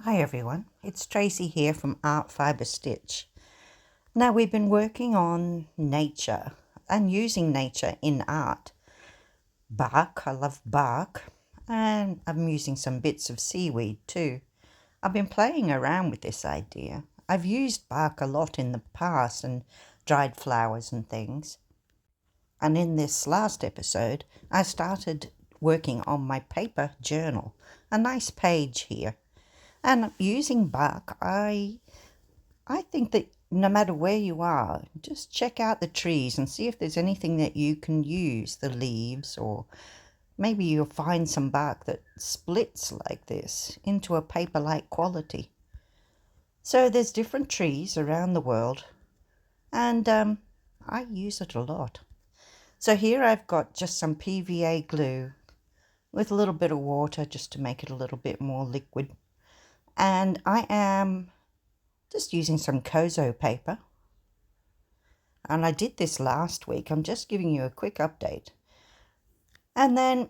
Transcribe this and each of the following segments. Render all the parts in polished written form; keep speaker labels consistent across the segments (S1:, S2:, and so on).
S1: Hi everyone, it's Tracy here from Art Fibre Stitch. Now we've been working on nature and using nature in art. Bark, I love bark, and I'm using some bits of seaweed too. I've been playing around with this idea. I've used bark a lot in the past and dried flowers and things. And in this last episode, I started working on my paper journal, a nice page here. And using bark, I think that no matter where you are, just check out the trees and see if there's anything that you can use, the leaves, or maybe you'll find some bark that splits like this into a paper-like quality. So there's different trees around the world, and I use it a lot. So here I've got just some PVA glue with a little bit of water just to make it a little bit more liquid. And I am just using some Kozo paper. And I did this last week. I'm just giving you a quick update. And then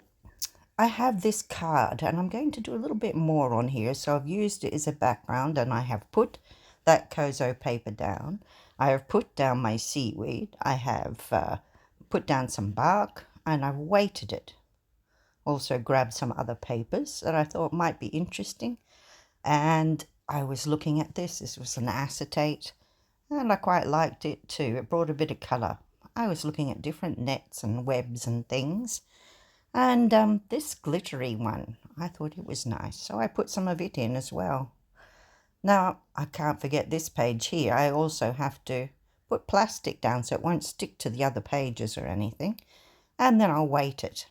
S1: I have this card, and I'm going to do a little bit more on here. So I've used it as a background, and I have put that Kozo paper down. I have put down my seaweed. I have put down some bark, and I've weighted it. Also grabbed some other papers that I thought might be interesting. And I was looking at this. This was an acetate. And I quite liked it too. It brought a bit of colour. I was looking at different nets and webs and things. And this glittery one, I thought it was nice. So I put some of it in as well. Now, I can't forget this page here. I also have to put plastic down so it won't stick to the other pages or anything. And then I'll weight it.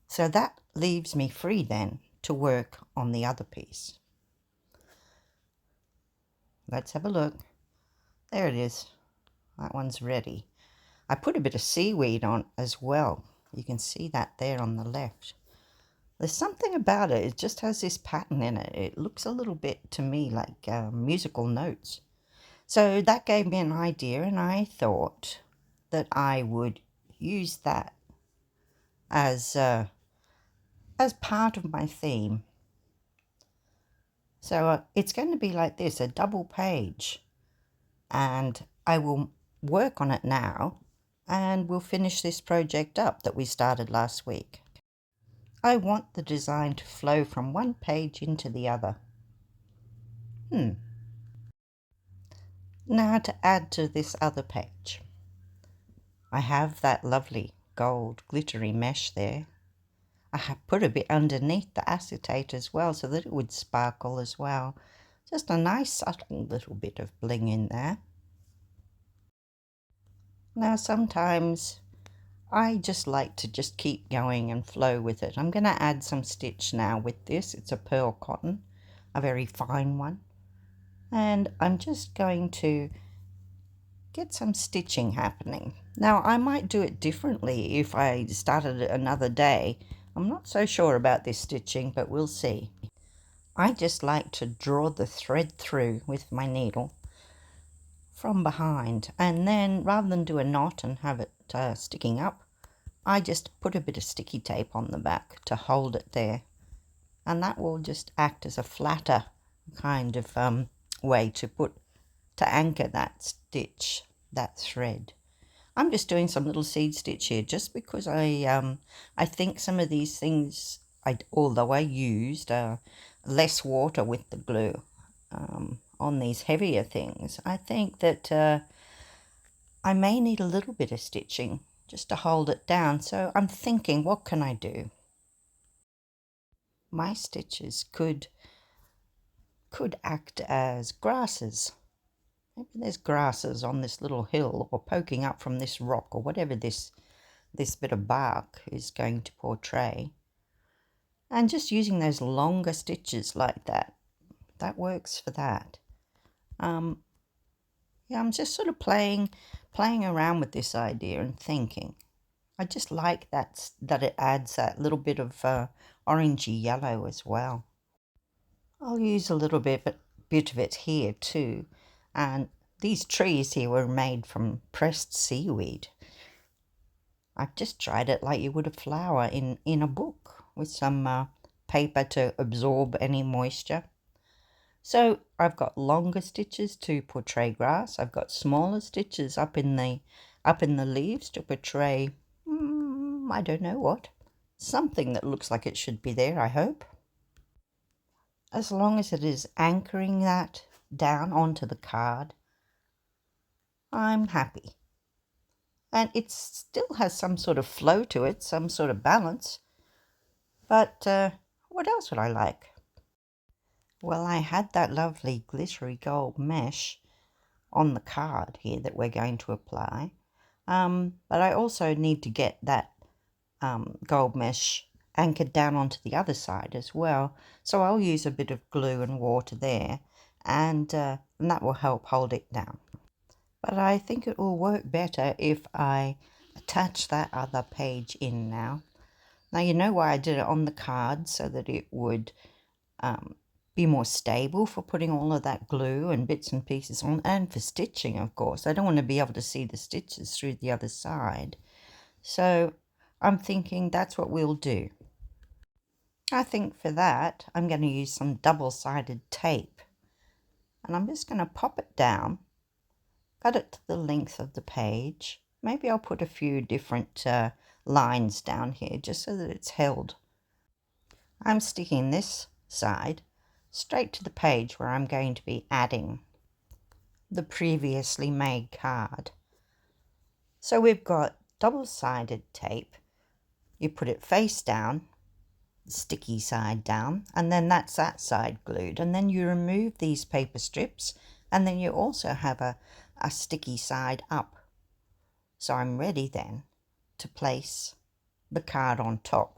S1: So that leaves me free then to work on the other piece. Let's have a look. There it is. That one's ready. I put a bit of seaweed on as well. You can see that there on the left. There's something about it. It just has this pattern in it. It looks a little bit to me like musical notes. So that gave me an idea, and I thought that I would use that as part of my theme. So it's going to be like this, a double page. And I will work on it now, and we'll finish this project up that we started last week. I want the design to flow from one page into the other. Now to add to this other page. I have that lovely gold glittery mesh there. I have put a bit underneath the acetate as well so that it would sparkle as well. Just a nice subtle little bit of bling in there. Now sometimes I just like to just keep going and flow with it. I'm going to add some stitch now with this. It's a pearl cotton, a very fine one. And I'm just going to get some stitching happening. Now I might do it differently if I started it another day. I'm not so sure about this stitching, but we'll see. I just like to draw the thread through with my needle from behind, and then rather than do a knot and have it sticking up, I just put a bit of sticky tape on the back to hold it there, and that will just act as a flatter kind of way to anchor that stitch, that thread. I'm just doing some little seed stitch here just because I think some of these things, although I used less water with the glue on these heavier things, I think that I may need a little bit of stitching just to hold it down. So I'm thinking, what can I do? My stitches could act as grasses. Maybe there's grasses on this little hill or poking up from this rock or whatever this bit of bark is going to portray. And just using those longer stitches like that works for that. Yeah, I'm just sort of playing around with this idea and thinking. I just like that it adds that little bit of orangey yellow as well. I'll use a little bit of it here too. And these trees here were made from pressed seaweed. I've just dried it like you would a flower in a book with some paper to absorb any moisture. So I've got longer stitches to portray grass. I've got smaller stitches up in the leaves to portray, I don't know what. Something that looks like it should be there, I hope. As long as it is anchoring that down onto the card, I'm happy. And it still has some sort of flow to it, some sort of balance. But what else would I like? Well, I had that lovely glittery gold mesh on the card here that we're going to apply. But I also need to get that gold mesh anchored down onto the other side as well. So I'll use a bit of glue and water there, and that will help hold it down. But I think it will work better if I attach that other page in now. Now you know why I did it on the card, so that it would be more stable for putting all of that glue and bits and pieces on, and for stitching, of course. I don't want to be able to see the stitches through the other side. So I'm thinking that's what we'll do. I think for that I'm going to use some double-sided tape, and I'm just going to pop it down, cut it to the length of the page. Maybe I'll put a few different lines down here just so that it's held. I'm sticking this side straight to the page where I'm going to be adding the previously made card. So we've got double-sided tape. You put it face down, sticky side down, and then that's that side glued, and then you remove these paper strips, and then you also have a sticky side up. So I'm ready then to place the card on top.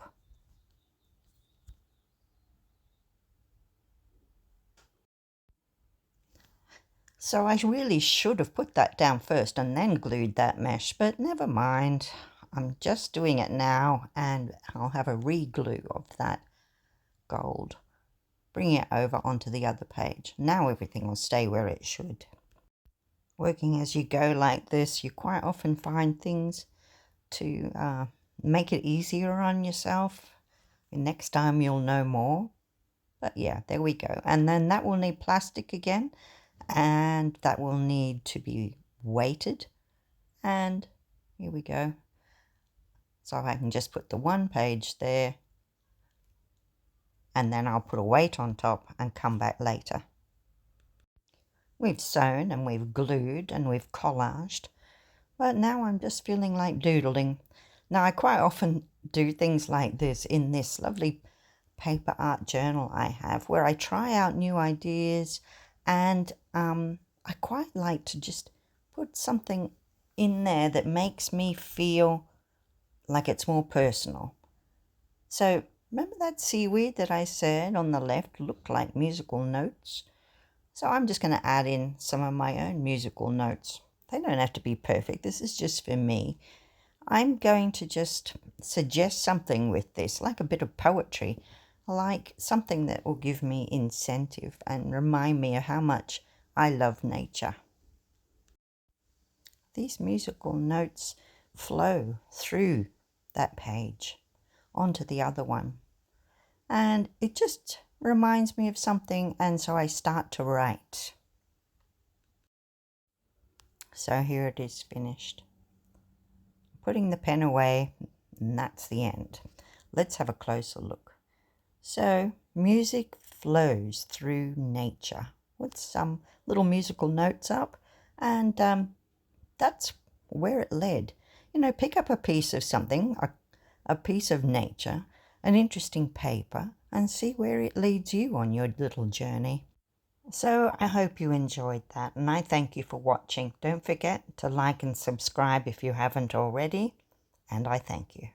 S1: So I really should have put that down first and then glued that mesh, but never mind. I'm just doing it now, and I'll have a re-glue of that gold. Bring it over onto the other page. Now everything will stay where it should. Working as you go like this, you quite often find things to make it easier on yourself. Next time you'll know more. But yeah, there we go. And then that will need plastic again, and that will need to be weighted. And here we go. So I can just put the one page there, and then I'll put a weight on top and come back later. We've sewn and we've glued and we've collaged, but now I'm just feeling like doodling. Now I quite often do things like this in this lovely paper art journal I have, where I try out new ideas, and I quite like to just put something in there that makes me feel like it's more personal. So remember that seaweed that I said on the left looked like musical notes? So I'm just going to add in some of my own musical notes. They don't have to be perfect. This is just for me. I'm going to just suggest something with this, like a bit of poetry, like something that will give me incentive and remind me of how much I love nature. These musical notes flow through that page onto the other one, and it just reminds me of something, and so I start to write. So here it is finished. Putting the pen away, and that's the end. Let's have a closer look. So music flows through nature with some little musical notes up, and that's where it led. You know, pick up a piece of something, a piece of nature, an interesting paper, and see where it leads you on your little journey. So I hope you enjoyed that, and I thank you for watching. Don't forget to like and subscribe if you haven't already, and I thank you.